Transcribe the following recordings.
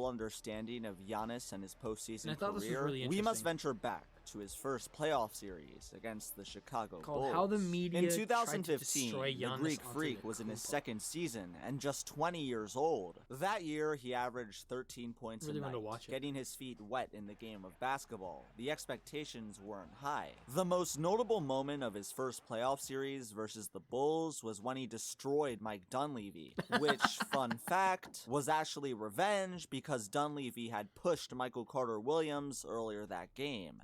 understanding of Giannis and his postseason this was career, really we must interesting. venture back to his first playoff series against the Chicago Called Bulls. How the Media In Tried to 2015, Destroy the Giannis Greek Freak was in his Antetokounmpo. second season and just 20 years old. That year, he averaged 13 points Really a wanted to night, watch it. getting his feet wet in the game of basketball. The expectations weren't high. The most notable moment of his first playoff series versus the Bulls was when he destroyed Mike Dunleavy, which, fun fact, was actually revenge because Dunleavy had pushed Michael Carter-Williams earlier that game.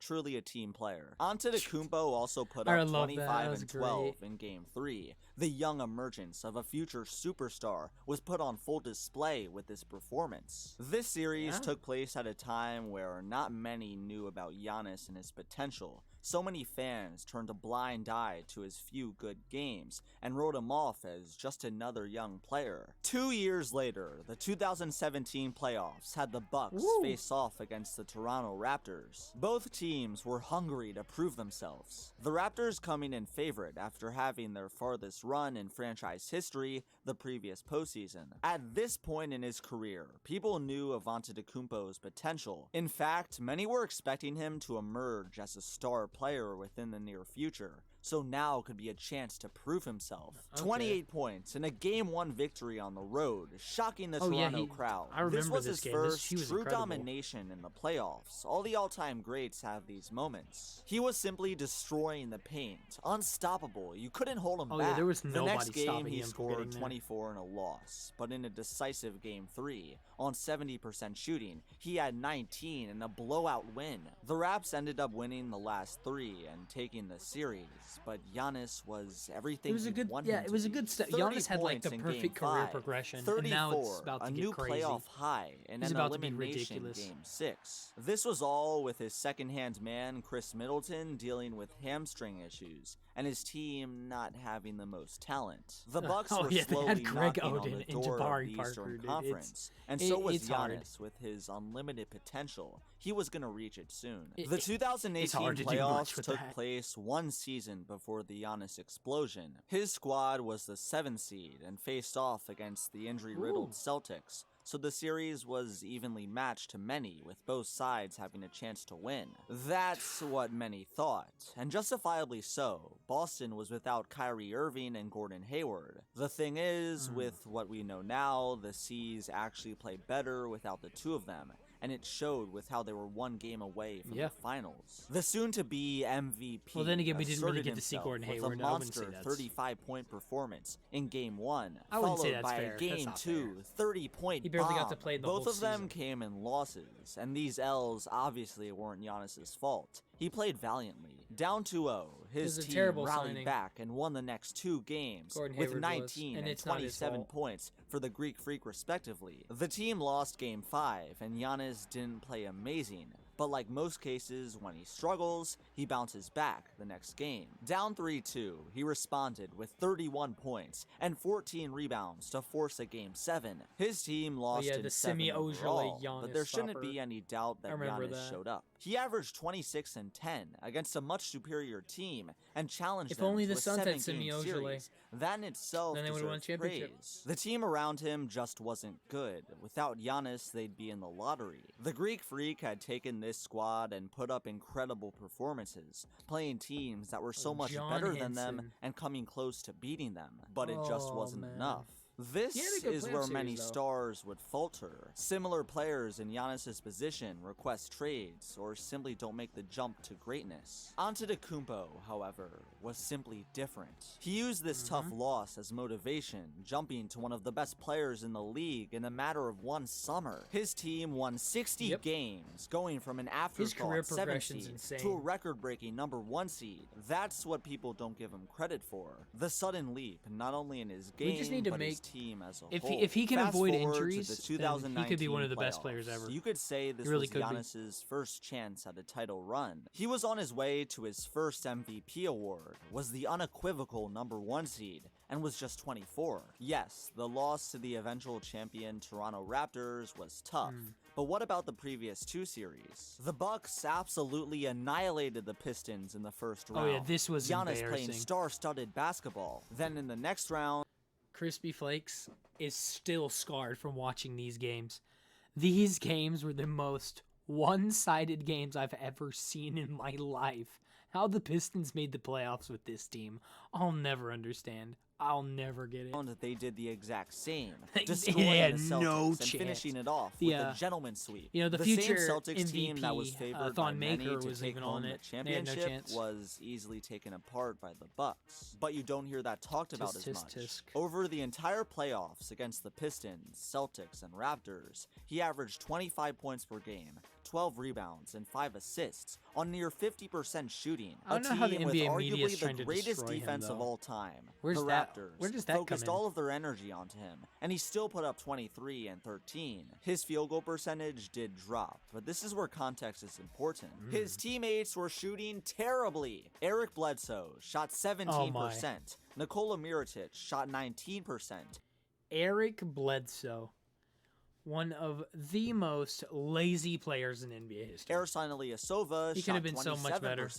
Truly a team player. Antetokounmpo also put I up love that. 25 was and 12 great. in Game 3. The young emergence of a future superstar was put on full display with this performance. This series took place at a time where not many knew about Giannis and his potential. So many fans turned a blind eye to his few good games and wrote him off as just another young player. 2 years later, the 2017 playoffs had the Bucks face off against the Toronto Raptors. Both teams were hungry to prove themselves. The Raptors coming in favorite after having their farthest run in franchise history the previous postseason. At this point in his career, people knew of Antetokounmpo's potential. In fact, many were expecting him to emerge as a star player within the near future, so now could be a chance to prove himself. 28 points in a Game 1 victory on the road, shocking the Toronto crowd. I remember this was this his game. first He was true incredible. domination in the playoffs. All the all-time greats have these moments. He was simply destroying the paint, unstoppable. You couldn't hold him back. There was the nobody next game, stopping he him from scored getting there. 24 in a loss, but in a decisive Game 3, on 70% shooting, he had 19 in a blowout win. The Raps ended up winning the last 3 and taking the series, but Giannis was everything It was a good, it was a good step. Giannis had like the perfect career progression, and now it's about to a get new crazy. playoff high, and He's an about to be elimination ridiculous. Game 6. This was all with his second-hand man, Chris Middleton, dealing with hamstring issues, and his team not having the most talent. The Bucks were they slowly had Greg knocking Oden on the and door of Jabari the Parker, Eastern dude. Conference, and so was it's hard. Giannis with his unlimited potential. He was going to reach it soon. The It's 2018 hard to do much playoffs with took that. place one season before the Giannis explosion. His squad was the 7th seed and faced off against the injury-riddled Celtics, so the series was evenly matched to many, with both sides having a chance to win. That's what many thought, and justifiably so. Boston was without Kyrie Irving and Gordon Hayward. The thing is, with what we know now, the C's actually play better without the two of them, and it showed with how they were one game away from the finals. The soon-to-be MVP Well, then again, we didn't really asserted get to see himself Gordon with Hayward. a I wouldn't say monster that's- 35-point performance in Game 1, I wouldn't say followed that's by fair. a Game That's not 2 30-point He barely got bomb. to play the Both whole of them season. came in losses, and these L's obviously weren't Giannis' fault. He played valiantly. Down 2-0, his It was a team terrible rallied signing. back and won the next 2 games Gordon with Hayward 19 was, and and it's not his 27 fault. points for the Greek Freak respectively. The team lost Game 5, and Giannis didn't play amazing, but like most cases, when he struggles, he bounces back the next game. Down 3-2, he responded with 31 points and 14 rebounds to force a Game 7. His team lost the in 7 Semi overall, Ojale but there shouldn't stopper. be any doubt that I remember Giannis that. showed up. He averaged 26 and 10 against a much superior team and challenged If them only to the a Suns had 7-game Semi Ojale. series. That in itself Then they would've won a deserves championship. praise. The team around him just wasn't good. Without Giannis, they'd be in the lottery. The Greek Freak had taken this squad and put up incredible performances, playing teams that were so much John better than them Henson. and coming close to beating them, but it just wasn't man. enough. This He had a good is playoff where series, many though. stars would falter. Similar players in Giannis' position request trades or simply don't make the jump to greatness. Antetokounmpo, however, was simply different. He used this tough loss as motivation, jumping to one of the best players in the league in a matter of one summer. His team won 60 games, going from an career afterthought 7th progression's seed insane. to a record-breaking number 1 seed. That's what people don't give him credit for. The sudden leap, not only in his game, just need to but his make- team as a if whole. he can Fast avoid forward to injuries, the then he could be one of the 2019 best players playoffs. ever. You could say this He really was could be. Giannis's first chance at a title run. He was on his way to his first MVP award, was the unequivocal number 1 seed, and was just 24. Yes, the loss to the eventual champion Toronto Raptors was tough, but what about the previous 2 series? The Bucks absolutely annihilated the Pistons in the first round. Oh, yeah, this was Giannis playing embarrassing. star-studded basketball. Then in the next round, Crispy Flakes is still scarred from watching these games. These games were the most one-sided games I've ever seen in my life. How the Pistons made the playoffs with this team, I'll never understand. I'll never get it. That they did the exact same, destroying the Celtics and finishing it off with a gentleman's sweep. You know, the future same Celtics MVP, team that was favored by many Maker to was take even home on the it. championship No was easily taken apart by the Bucks. But you don't hear that talked about as much. Over the entire playoffs against the Pistons, Celtics, and Raptors, he averaged 25 points per game, 12 rebounds, and 5 assists on near 50% shooting. I don't know how the NBA media is trying the to greatest destroy defense him, of all time. Where's the that? Raptors Where does that focused all of their energy onto him, and he still put up 23 and 13. His field goal percentage did drop, but this is where context is important. His teammates were shooting terribly. Eric Bledsoe shot 17%. Nikola Mirotic shot 19%. Eric Bledsoe, one of the most lazy players in NBA history. Ersan Ilyasova shot 27%. So much better.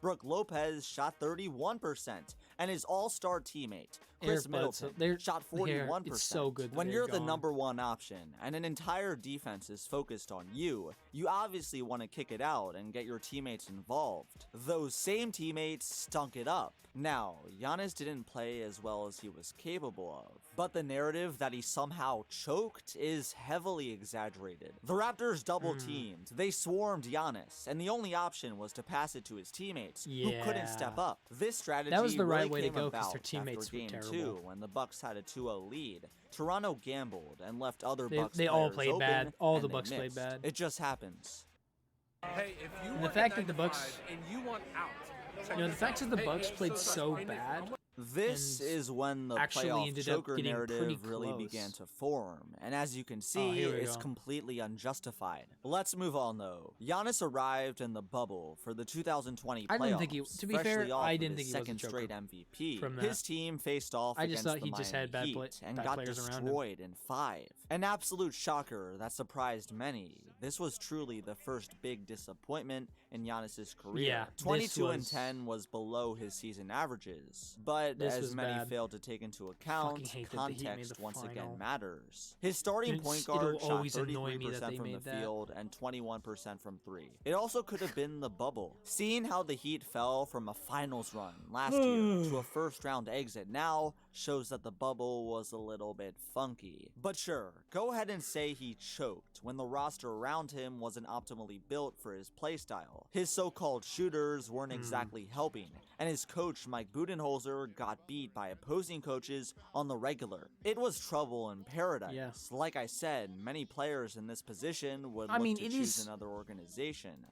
Brook Lopez shot 31%, and his all-star teammate, Chris Middleton, shot 41%. It's so good when you're the number one option and an entire defense is focused on you, you obviously want to kick it out and get your teammates involved. Those same teammates stunk it up. Now, Giannis didn't play as well as he was capable of, but the narrative that he somehow choked is heavily exaggerated. The Raptors double-teamed, they swarmed Giannis, and the only option was to pass it to his teammates, who couldn't step up. This strategy was the right way came to go about their teammates after were Game terrible. 2 when the Bucks had a 2-0 lead. Toronto gambled and left other Bucks They players all played open, bad. All and the they Bucks played missed. bad. It just happens. Hey, if you And the fact that the Bucks, the fact that the Bucks played so bad. This is when the playoff choker narrative really began to form, and as you can see, it's completely unjustified. Let's move on though. Giannis arrived in the bubble for the 2020 playoffs. I didn't think he, to be fair, I didn't think he was second straight MVP. From that. His team faced off against the Miami Heat and got destroyed in 5. An absolute shocker that surprised many. This was truly the first big disappointment in Giannis's career. Yeah, 22 and 10 was below his season averages, but as many failed to take into account, context once again matters. His starting point guard shot 33% from the field and 21% from 3. It also could have been the bubble. Seeing how the Heat fell from a finals run last year to a first round exit now shows that the bubble was a little bit funky. But sure, go ahead and say he choked when the roster around him wasn't optimally built for his playstyle. His so-called shooters weren't exactly helping, and his coach Mike Budenholzer got beat by opposing coaches on the regular. It was trouble in paradise. Yeah. Like I said, many players in this position would look to choose another organization.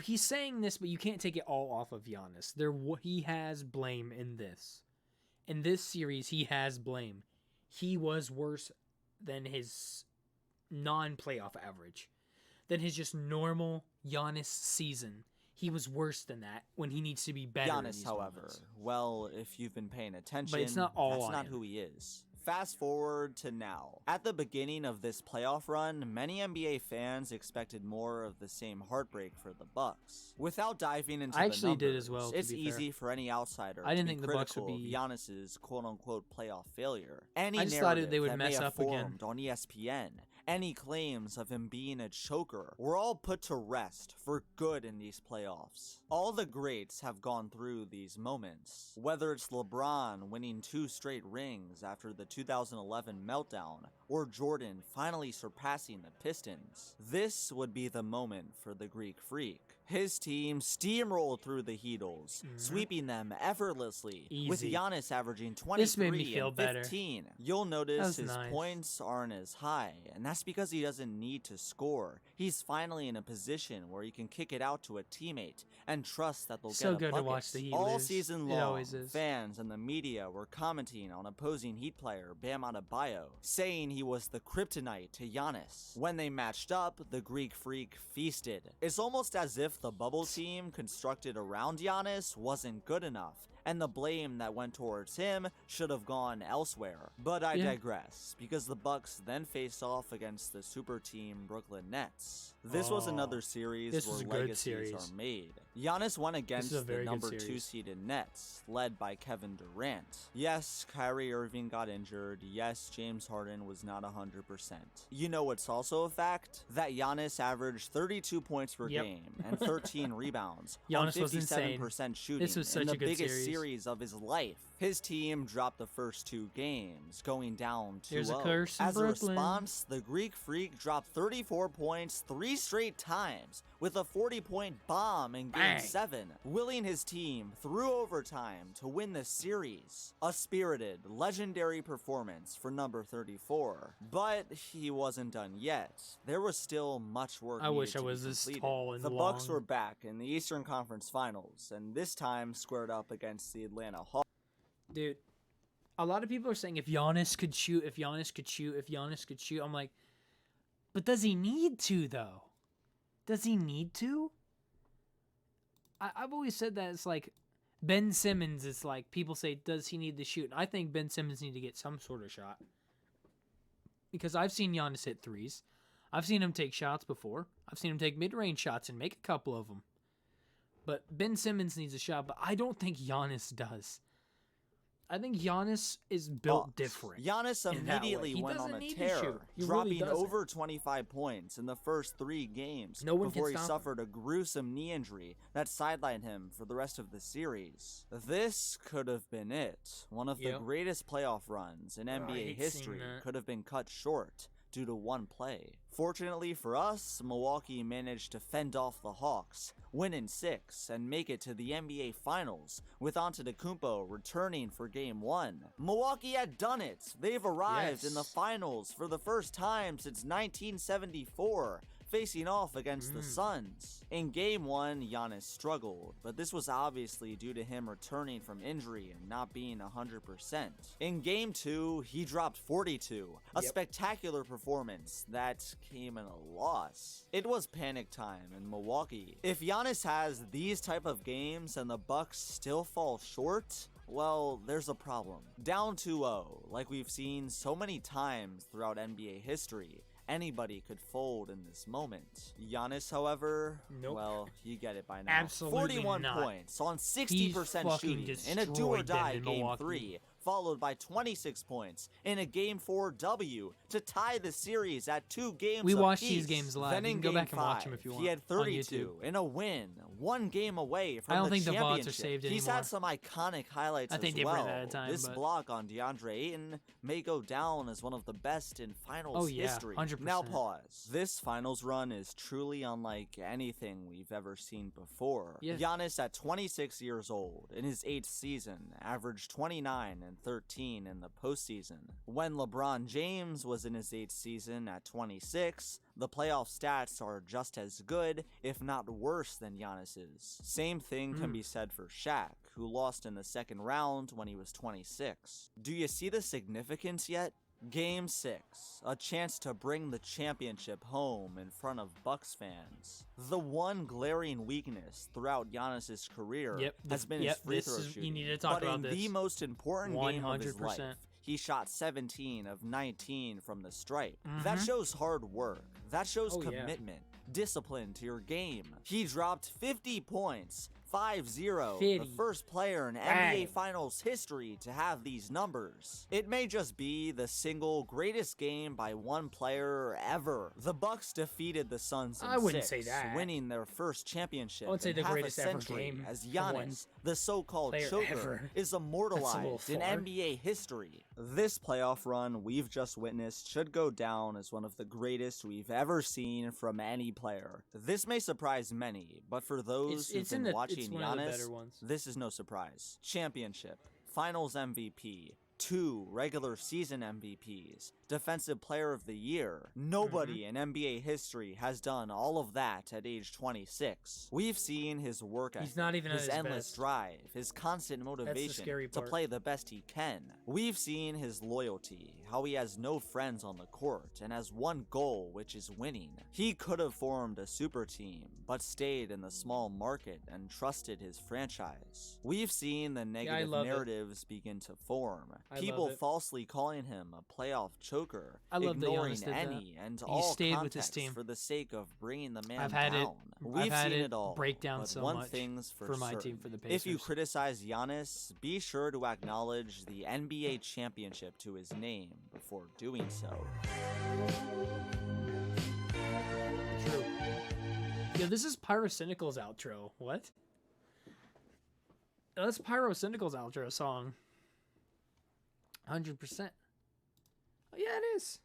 He's saying this, but you can't take it all off of Giannis. He has blame in this. In this series, he has blame. He was worse than his non-playoff average, than his just normal Giannis season. He was worse than that when he needs to be better. Giannis, however, well, if you've been paying attention, but it's not all that's not who he is. Fast forward to now. At the beginning of this playoff run, many NBA fans expected more of the same heartbreak for the Bucks. Without diving into the numbers, did as well, it's easy for any outsider to be critical of Giannis's quote-unquote playoff failure. Any I just narrative thought they would that mess may have up again formed on ESPN, any claims of him being a choker, were all put to rest for good in these playoffs. All the greats have gone through these moments. Whether it's LeBron winning 2 straight rings after the 2011 meltdown, or Jordan finally surpassing the Pistons, this would be the moment for the Greek Freak. His team steamrolled through the Heatles, sweeping them effortlessly, with Giannis averaging 23 and 15. You'll notice his points aren't as high, and that's because he doesn't need to score. He's finally in a position where he can kick it out to a teammate and trust that they'll get a bucket. To watch the Heat All lose. season long, fans and the media were commenting on opposing Heat player Bam Adebayo, saying he was the kryptonite to Giannis. When they matched up, the Greek Freak feasted. It's almost as if the bubble team constructed around Giannis wasn't good enough, and the blame that went towards him should have gone elsewhere. But I digress, because the Bucks then faced off against the super team Brooklyn Nets. This was another series where legacies are made. Giannis won against the number 2 seeded Nets, led by Kevin Durant. Yes, Kyrie Irving got injured. Yes, James Harden was not 100%. You know what's also a fact? That Giannis averaged 32 points per game and 13 rebounds on 57% shooting in the biggest series of his life. His team dropped the first 2 games, going down 2-0. There's a curse in As Brooklyn. a response, the Greek Freak dropped 34 points 3 straight times with a 40-point bomb in Game 7, willing his team through overtime to win the series. A spirited, legendary performance for number 34. But he wasn't done yet. There was still much work needed wish I to was be this completed. tall and The long. Bucks were back in the Eastern Conference Finals, and this time squared up against the Atlanta Hawks. Dude, a lot of people are saying if Giannis could shoot, if Giannis could shoot, if Giannis could shoot. I'm like, but does he need to, though? Does he need to? I've always said that it's like Ben Simmons is like, people say, does he need to shoot? And I think Ben Simmons need to get some sort of shot. Because I've seen Giannis hit threes. I've seen him take shots before. I've seen him take mid-range shots and make a couple of them. But Ben Simmons needs a shot, but I don't think Giannis does. I think Giannis is built different. Giannis immediately went on a tear, dropping over 25 points in the first 3 games before he suffered a gruesome knee injury that sidelined him for the rest of the series. This could have been it. One of the greatest playoff runs in NBA history could have been cut short due to one play. Fortunately for us, Milwaukee managed to fend off the Hawks, win in 6, and make it to the NBA Finals, with Antetokounmpo returning for Game 1. Milwaukee had done it! They've arrived in the Finals for the first time since 1974, facing off against the Suns. In Game 1, Giannis struggled, but this was obviously due to him returning from injury and not being 100%. In Game 2, he dropped 42, a spectacular performance that came in a loss. It was panic time in Milwaukee. If Giannis has these type of games and the Bucks still fall short, well, there's a problem. Down 2-0, like we've seen so many times throughout NBA history, anybody could fold in this moment. Giannis, however, well, you get it by now. Absolutely 41 not. points on 60% shooting in a do-or-die Game 3. Followed by 26 points in a Game 4 W to tie the series at 2 games We watched apiece. these games live. Then you in can go Game back and 5, watch them if you want. he had 32 in a win, 1 game away from I don't the think the VODs are championship. saved He's anymore. had some iconic highlights I think as they well. ran out of time, This but- block on DeAndre Ayton may go down as one of the best in finals history. 100%. Now pause. This finals run is truly unlike anything we've ever seen before. Yeah. Giannis at 26 years old in his 8th season averaged 29 and 13 in the postseason. When LeBron James was in his 8th season at 26, the playoff stats are just as good, if not worse than Giannis's. Same thing can be said for Shaq, who lost in the second round when he was 26. Do you see the significance yet? Game 6, a chance to bring the championship home in front of Bucks fans. The one glaring weakness throughout Giannis's career has been his free throw shooting. You need to talk about But in the most important game of his 100%. life, he shot 17 of 19 from the stripe. That shows hard work. That shows commitment, discipline to your game. He dropped 50 points, 5-0, the first player in NBA Finals history to have these numbers. It may just be the single greatest game by one player ever. The Bucks defeated the Suns in I wouldn't 6, say that. winning their first championship I would say in the half greatest a ever century game as for one Giannis, the so-called player choker, ever. is That's a immortalized little in far. NBA history. This playoff run we've just witnessed should go down as one of the greatest we've ever seen from any player. This may surprise many, but for those who've been watching it's one of the Giannis, better ones. this is no surprise. Championship, Finals MVP, 2 regular season MVPs, Defensive Player of the Year. Nobody in NBA history has done all of that at age 26. We've seen his work ethic, He's not even at his his endless best. drive, his constant motivation scary to part. play the best he can. We've seen his loyalty, how he has no friends on the court and has one goal, which is winning. He could have formed a super team, but stayed in the small market and trusted his franchise. We've seen the negative love it. narratives begin to form. I love People it. falsely calling him a playoff choker, I love that ignoring Giannis did that. any and He all stayed with context his team. for the sake of bringing the man I've had down. We've had seen it it all, break down but so one much thing's for my certain. team, for the If you Pacers. criticize Giannis, be sure to acknowledge the NBA championship to his name before doing so. True. Yo, this is Pyrocynical's outro. What? That's Pyrocynical's outro song. 100%. Oh, yeah, it is.